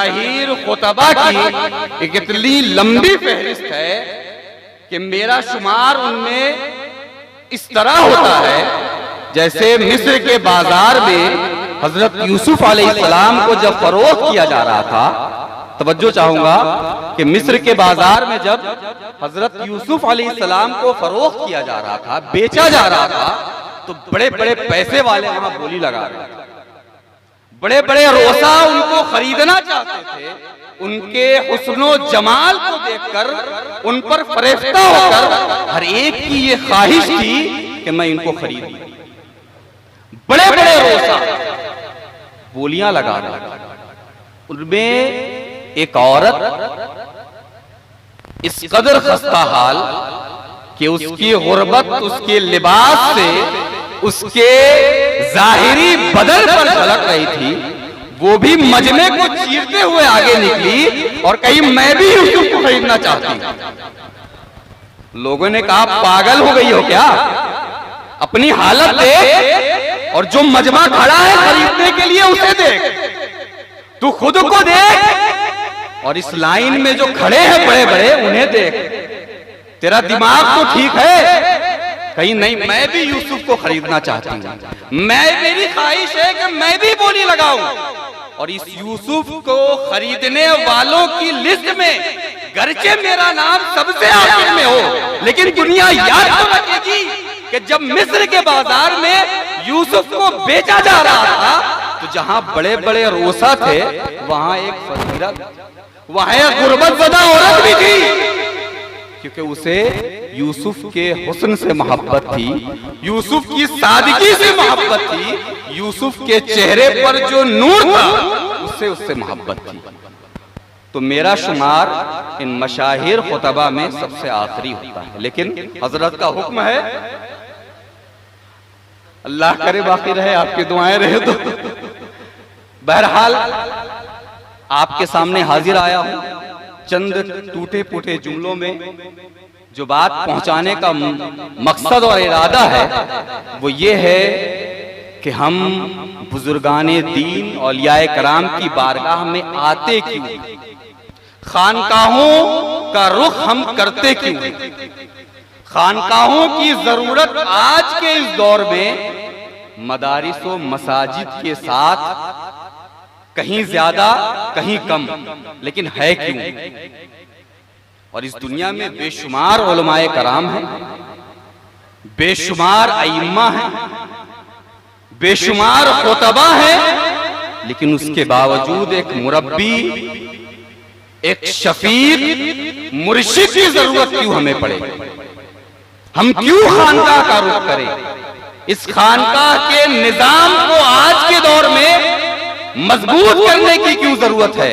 मशाहिर खुतबा की एक इतनी लंबी फहरिस्त है कि मेरा शुमार उनमें इस तरह होता है जैसे मिस्र के बाजार में हजरत यूसुफ अलैहिस्सलाम को जब फरोख्त किया जा रहा था। तवज्जो चाहूंगा कि मिस्र के बाजार में जब हजरत यूसुफ अलैहिस्सलाम को फरोख्त किया जा रहा था, बेचा जा रहा था, तो बड़े बड़े पैसे वाले वहां बोली लगा रहे थे। बड़े बड़े रोसा उनको खरीदना चाहते थे। उनके हुस्नो जमाल को देखकर उन पर फरेफ्ता होकर हर एक की ये ख्वाहिश थी कि मैं इनको खरीद लूं। बड़े बड़े रोसा बोलियां लगा रहे, उनमें एक औरत इस कदर खस्ता हाल कि उसकी गुर्बत उसके लिबास से उसके जाहिरी बदन पर झलक रही थी। वो भी मजमे को चीरते हुए आगे निकली और कही मैं भी यूसुफ को खरीदना चाहती। लोगों ने कहा पागल हो गई हो क्या, अपनी हालत देख और जो मजमा खड़ा है खरीदने के लिए उसे देख, तू खुद को देख और इस लाइन में जो खड़े हैं बड़े बड़े उन्हें देख। तेरा दिमाग तो ठीक है? कहीं नहीं, मैं भी यूसुफ को खरीदना चाहती हूं। मेरी ख्वाहिश है कि मैं भी बोली लगाऊं और इस यूसुफ को खरीदने वालों की लिस्ट में गरचे मेरा नाम सबसे आखिर में हो, लेकिन दुनिया याद तो रखेगी कि जब मिस्र के बाजार में यूसुफ को बेचा जा रहा था तो जहां बड़े बड़े रोसा थे वहां एक फकीरत, वहां एक गुर्बतज़दा औरत भी थी, क्योंकि उसे यूसुफ के हुस्न से मोहब्बत थी, यूसुफ की सादगी से मोहब्बत थी, यूसुफ के चेहरे पर जो नूर था उससे मोहब्बत थी। तो मेरा शुमार इन मशाहिर खुतबा में सबसे आखिरी होता है, लेकिन हजरत का हुक्म है, अल्लाह करे बाकी रहे, आपकी दुआएं रहे तो। बहरहाल आपके सामने हाजिर आया हूं चंद टूटे फूटे जुमलों में। जो बात पहुंचाने का मकसद और इरादा है वो ये है कि हम बुजुर्गाने दीन औलियाए कराम की बारगाह में आते क्यों, खानकाहों का रुख हम करते क्यों, खानकाहों की जरूरत आज के इस दौर में मदारिस व मसाजिद के साथ कहीं ज्यादा कहीं कम, लेकिन है क्यों। और इस दुनिया में बेशुमार उलमाए कराम हैं, बेशुमार अइम्मा हैं, बेशुमार खुतबा हैं, लेकिन उसके बावजूद एक मुरब्बी, एक शफीक, मुर्शिद की जरूरत क्यों हमें पड़े। हम क्यों खानकाह का रुख करें, इस खानकाह के निजाम को आज के दौर में मजबूत करने की क्यों जरूरत है,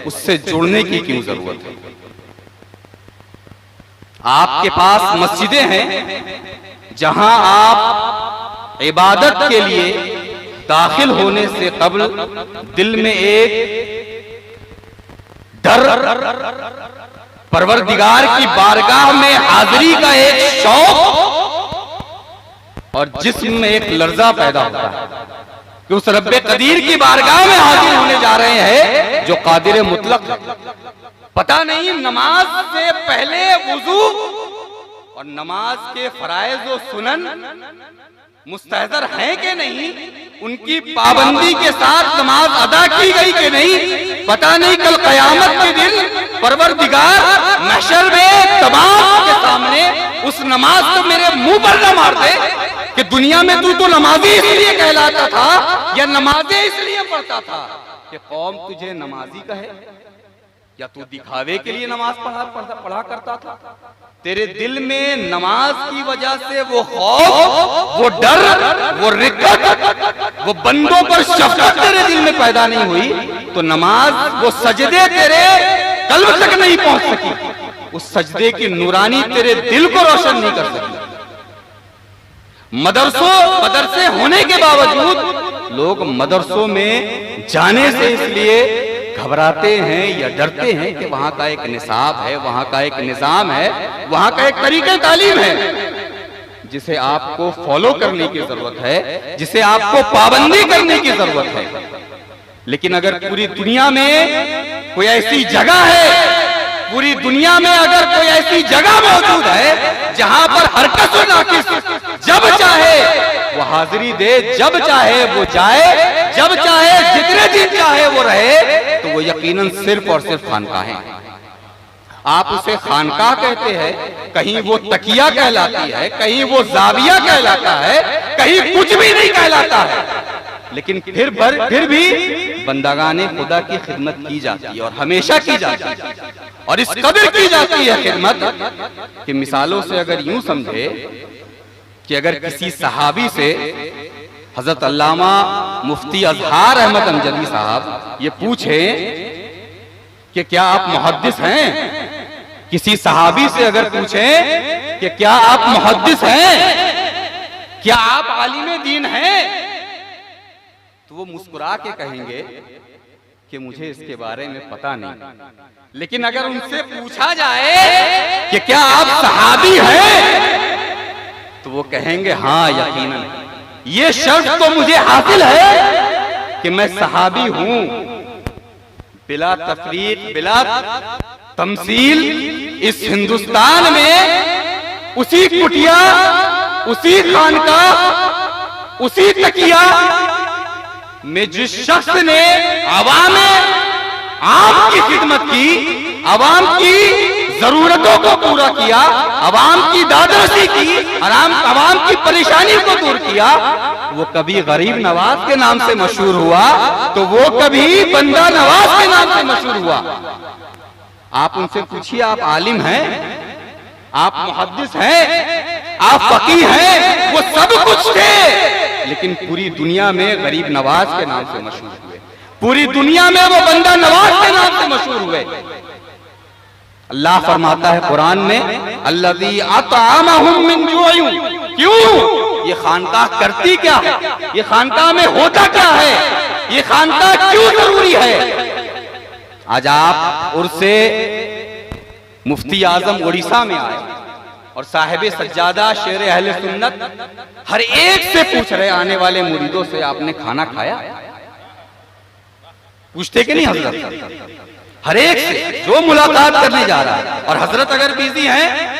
उससे जुड़ने की क्यों जरूरत है। आपके पास मस्जिदें हैं जहां आप इबादत के लिए दाखिल होने से कबल दिल में एक डर, परवरदिगार की बारगाह में हाजिरी का एक शौक और जिस्म में एक लर्जा पैदा होता है कि उस रब्बे कदीर की बारगाह में हाजिर होने जा रहे हैं जो कादिर मुतलक है। पता नहीं नमाज से पहले वुजू और नमाज के फराइज और सुनन मुस्तहज़र हैं कि नहीं, उनकी पाबंदी के साथ नमाज अदा की गई कि नहीं। पता नहीं कल कयामत के दिन परवरदिगार महशर में तमाम के सामने उस नमाज को मेरे मुंह पर न मार दे कि दुनिया में तू तो नमाजी इसलिए कहलाता था या नमाजें इसलिए पढ़ता था कि कौम तुझे नमाजी कहे, या तू दिखावे के लिए नमाज पढ़ा करता था। तेरे दिल में नमाज की वजह से वो खौफ, वो डर, वो रिक्कत, वो बंदों पर शफकत तेरे दिल में पैदा नहीं हुई तो नमाज, वो सजदे तेरे कल्ब तक नहीं पहुंच सकी, उस सजदे की नूरानी तेरे दिल को रोशन नहीं कर सकी। मदरसे होने के बावजूद लोग मदरसों में जाने से इसलिए घबराते हैं या डरते हैं कि वहां का एक निसाब है, वहां का एक निजाम है, वहां का एक तरीका तालीम है जिसे आपको फॉलो करने की जरूरत है, जिसे आपको पाबंदी करने की जरूरत है। लेकिन अगर पूरी दुनिया में कोई ऐसी जगह है पूरी दुनिया में, अगर कोई ऐसी जगह मौजूद है जहां पर हरकत नाकिस जब चाहे वो हाजिरी दे, जब चाहे वो जाए, जब चाहे जितने दिन चाहे वो रहे, तो वो यकीनन सिर्फ और सिर्फ खानकाह है। आप उसे खानकाह कहते हैं, कहीं वो तकिया कहलाती है, कहीं वो जाविया कहलाता है, कहीं कुछ भी नहीं कहलाता है, लेकिन फिर भी बंदागाने खुदा की खिदमत की जाती है और हमेशा की जाती है, और इस कदर की जाती है खिदमत कि मिसालों से अगर यूं समझे कि अगर किसी सहाबी से हजरत अल्लामा मुफ्ती अजहार अहमद अमजदी साहब ये पूछे कि क्या आप मुहद्दिस हैं, किसी सहाबी से अगर पूछें कि क्या आप मुहद्दिस हैं, क्या आप आलिम दीन हैं, तो वो मुस्कुरा के कहेंगे कि मुझे इसके बारे में पता नहीं। लेकिन अगर उनसे पूछा जाए कि क्या आप सहाबी हैं, तो वो कहेंगे हाँ यकीनन, ये शर्त तो मुझे हासिल है कि मैं सहाबी हूं, बिला तफरीक बिला तमसील इस हिंदुस्तान में उसी कुटिया, उसी खानका, उसी तकिया में जिस शख्स ने आवाम की खिदमत की, आवाम की जरूरतों को पूरा किया, आवाम की दादरसी की, आवाम की परेशानी को दूर किया, वो कभी गरीब नवाज के नाम से मशहूर हुआ तो वो कभी बंदा नवाज के नाम से मशहूर हुआ। आप उनसे पूछिए आप आलिम हैं, आप मुहद्दिस हैं, आप फकीह हैं, वो सब कुछ थे, लेकिन पूरी दुनिया में गरीब नवाज के नाम से मशहूर हुए, पूरी दुनिया में वो बंदा नवाज के नाम से मशहूर हुए। अल्लाह फरमाता है कुरान में, अल्लज़ी अतअमहुम मिन जुइन, क्यों ये खानकाह करती क्या है, ये खानकाह में होता क्या है, ये खानकाह क्यों जरूरी है। आज आप उर्से मुफ्ती आजम उड़ीसा में आए और साहिब सज्जादा शेर अहले सुन्नत हर एक से पूछ रहे, आने वाले मुरीदों से, आपने खाना खाया? पूछते कि नहीं हजरत? हर एक से जो मुलाकात करने जा रहा है, और हजरत अगर बिजी हैं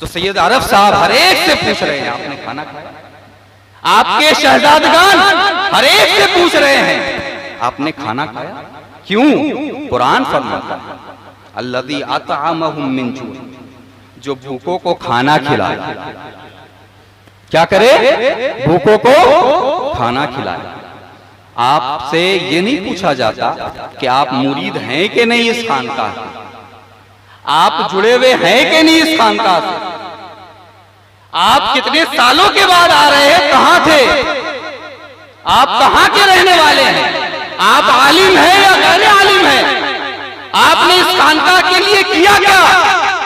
तो सैयद आरफ साहब हर एक से पूछ रहे हैं आपने खाना खाया? आपके शहजादगान हर एक से पूछ रहे हैं आपने खाना खाया? क्यों? कुरान फरमाता है अल्लज़ी अतअमहुम मिन जूअ, जो भूखों को खाना खिलाए। क्या करे? भूखों को खाना खिलाए। आपसे ये नहीं पूछा जाता कि आप मुरीद हैं कि नहीं इस खानकाह से, आप जुड़े हुए हैं कि नहीं इस खानकाह से, आप कितने सालों के बाद आ रहे हैं, कहां थे, आप कहां के रहने वाले हैं, आप आलिम हैं या गैर आलिम हैं, आपने इस खानकाह के लिए किया क्या,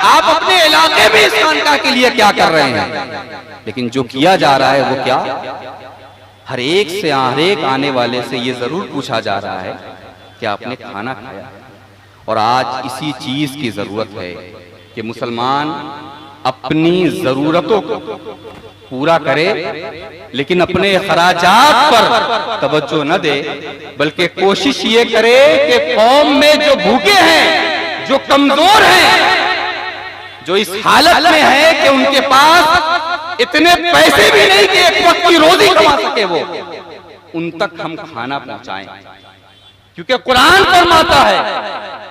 आप अपने इलाके में इस खानकाह के लिए क्या कर रहे हैं। लेकिन जो किया जा रहा है वो क्या, हर एक से, हर एक आने वाले से ये जरूर पूछा जा रहा है कि आपने खाना खाया। और आज इसी चीज की जरूरत है कि मुसलमान अपनी जरूरतों को पूरा करे, लेकिन अपने खराजात पर तवज्जो न दे, बल्कि कोशिश ये करे कि कौम में जो भूखे हैं, जो कमजोर हैं, जो इस हालत में है कि उनके पास इतने पैसे भी नहीं कि एक वक्त की रोजी कमा सके, वो उन तक हम खाना पहुंचाएं। क्योंकि कुरान फरमाता है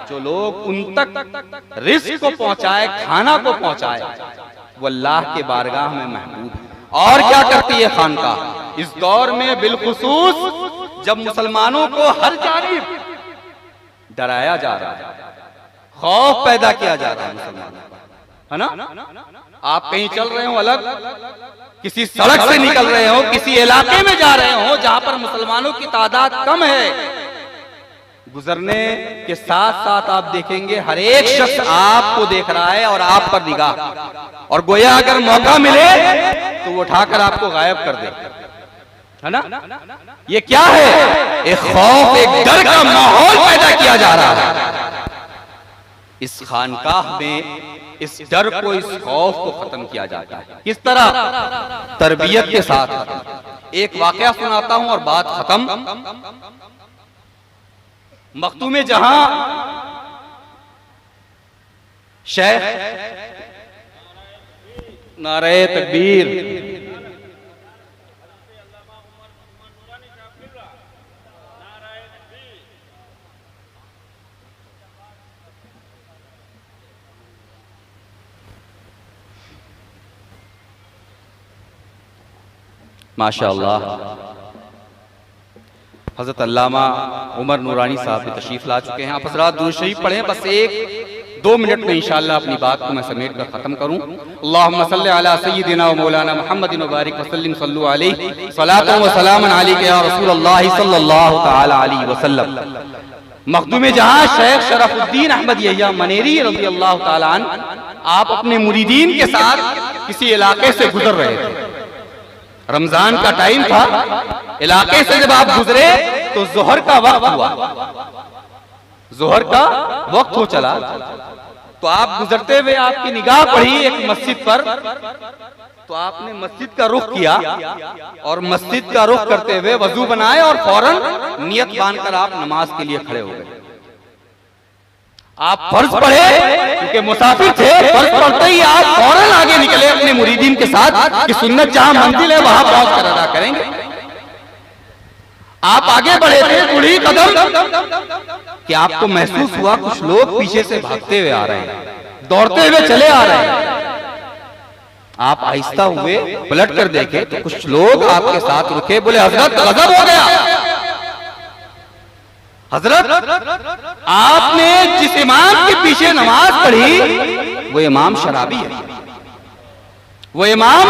जो लोग उन तक रिस्क को पहुंचाए, खाना को पहुंचाए, वो अल्लाह के बारगाह में महबूब है। और क्या करती है खानकाह इस दौर में, बिलखुसूस जब मुसलमानों को हर जानिब डराया जा रहा है, खौफ पैदा किया जा रहा है मुसलमानों का, है ना। आप कहीं चल रहे हो, अलग किसी सड़क से निकल रहे हो, किसी इलाके में जा रहे हो जहां पर मुसलमानों की तादाद कम है, गुजरने के साथ साथ आप देखेंगे हर एक शख्स आपको देख रहा है और आप पर निगाह, और गोया अगर मौका मिले तो वो उठाकर आपको गायब कर दे, है ना। ये क्या है? एक खौफ, एक डर का माहौल पैदा किया जा रहा है। इस खानकाह में इस डर को, इस खौफ को खत्म किया जाता है। किस तरह? तरबियत के साथ। एक वाकया सुनाता हूं और बात खत्म। मखदूम जहां शेख नारे तकबीर, माशाअल्लाह हजरत अल्लामा उमर नूरानी साहब भी तशरीफ ला चुके हैं। आप हज़रात दुरूद शरीफ पढ़ें, बस 1-2 मिनट में इंशाअल्लाह अपनी बात को मैं समेट कर खत्म करूं। अल्लाहुम्मा सल्लि अला सय्यिदिना व मौलाना मुहम्मदिन व बारिक वसल्लिम सल्लु अलैहि सलातन व सलामन अलैका या रसूलल्लाह सल्लल्लाहु तआला अलैहि वसल्लम। मखदूम जहां शेख शरफुद्दीन अहमद यहिया मनेरी रज़ियल्लाहु तआला अन्हु, आप अपने मुरीदीन के साथ किसी इलाके से गुजर रहे थे। रमजान का टाइम था, इलाके से जब आप गुजरे तो जोहर का वक्त हुआ, जोहर का वक्त हो चला, तो आप गुजरते हुए आपकी निगाह पड़ी एक मस्जिद पर, तो आपने मस्जिद का रुख किया और मस्जिद का रुख करते हुए वजू बनाए और फौरन नियत बांधकर आप नमाज के लिए खड़े हो गए। आप फर्ज पढ़े क्योंकि मुसाफिर थे, फर्ज पढ़ते ही आप फौरन आगे निकले अपने मुरीदीन के साथ कि सुन्नत जहां मंजिल है वहां पहुंच कर अदा करेंगे। आप आगे बढ़े थे थोड़ी कदम कि आपको महसूस हुआ कुछ लोग पीछे से भागते हुए आ रहे हैं, दौड़ते हुए चले आ रहे हैं। आप आहिस्ता हुए पलट कर देखे तो कुछ लोग आपके साथ रुके, बोले हजरत गजब हो गया, हजरत आपने जिस इमाम के पीछे नमाज पढ़ी वो इमाम शराबी है, वो इमाम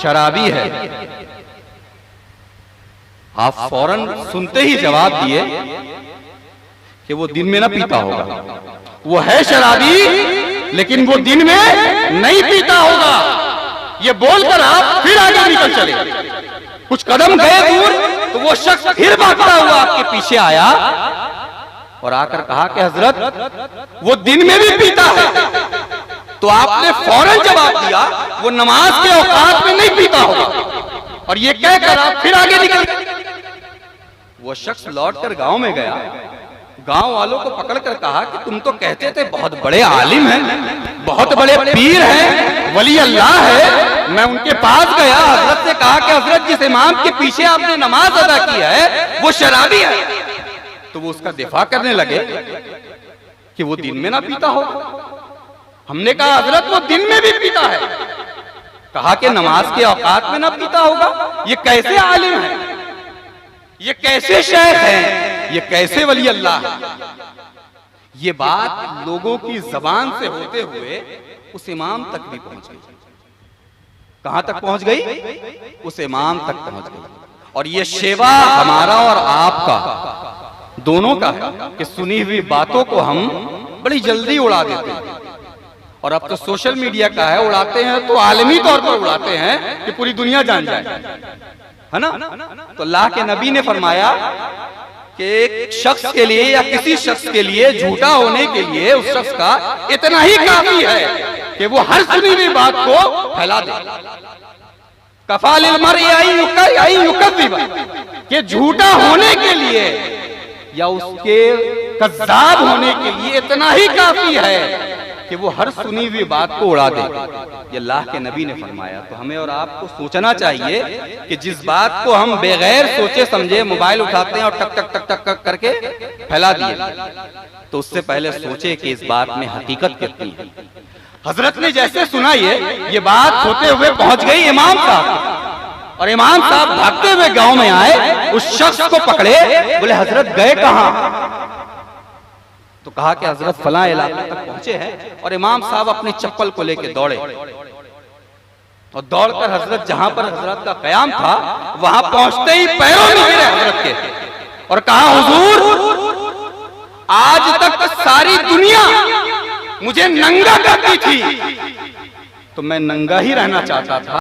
शराबी है। आप फौरन सुनते ही जवाब दिए कि वो दिन में ना पीता होगा, वो है शराबी लेकिन वो दिन में नहीं पीता होगा। ये बोलकर आप फिर आगे निकल चले। कुछ कदम गए दूर तो वो शख्स फिर भागता हुआ आपके पीछे आया और आकर कहा कि हजरत वो दिन में भी पीता है। तो आपने फौरन जवाब दिया वो नमाज के औकात में नहीं पीता होगा, और ये कहकर आप फिर आगे निकल। वो शख्स लौटकर गांव में गया, गांव वालों को पकड़कर कहा कि तुम तो कहते थे बहुत बड़े आलिम हैं, बहुत बड़े पीर हैं, वली अल्लाह है। मैं उनके पास गया, हजरत से कहा कि हजरत जिस इमाम के पीछे आपने नमाज अदा किया है वो शराबी है। तो वो उसका दिफा करने लगे कि वो दिन में ना पीता हो। हमने कहा हजरत वो दिन में भी पीता है। कहा कि नमाज के औकात में ना पीता होगा। ये कैसे आलिम है, ये कैसे शेख है, ये कैसे वली अल्लाह है। ये बात लोगों की जबान से होते हुए उस इमाम तक भी पहुंच गई। कहां तक पहुंच गई? उस इमाम तक पहुंच गई। और ये शेवा हमारा और आपका दोनों का है कि सुनी हुई बातों को हम बड़ी जल्दी उड़ा देते हैं। और अब तो सोशल मीडिया का है, उड़ाते हैं तो आलमी तौर पर उड़ाते हैं कि पूरी दुनिया जान जाए, है ना। तो अल्लाह के नबी ने फरमाया कि एक शख्स के लिए या किसी शख्स के लिए झूठा होने के लिए उस शख्स का इतना ही काफी है कि वो हर सुनी हुई बात को फैला दे। कफालिल मरई कि झूठा होने के लिए या उसके कज़्ज़ाब होने के लिए इतना ही काफी है कि वो हर सुनी हुई बात को उड़ा दे। ये अल्लाह के नबी ने फरमाया। तो हमें और आपको सोचना चाहिए कि जिस बात को हम बगैर सोचे समझे मोबाइल उठाते हैं और टक टक टक टक करके फैला दिए, तो उससे पहले सोचे कि इस बात में हकीकत कितनी है। हजरत ने जैसे सुना ये बात होते हुए पहुंच गई इमाम साहब, और इमाम साहब भागते हुए गांव में आए, उस शख्स को पकड़े, बोले हजरत गए कहां? तो कहा कि हजरत फलां इलाके तक पहुंचे हैं। और इमाम साहब अपने चप्पल को लेकर दौड़े और दौड़कर हजरत जहां पर हजरत का कयाम था वहां पहुंचते ही पैरों में गिरे हजरत के और कहा हुजूर आज तक सारी दुनिया मुझे नंगा करती थी, तो मैं नंगा ही रहना चाहता था।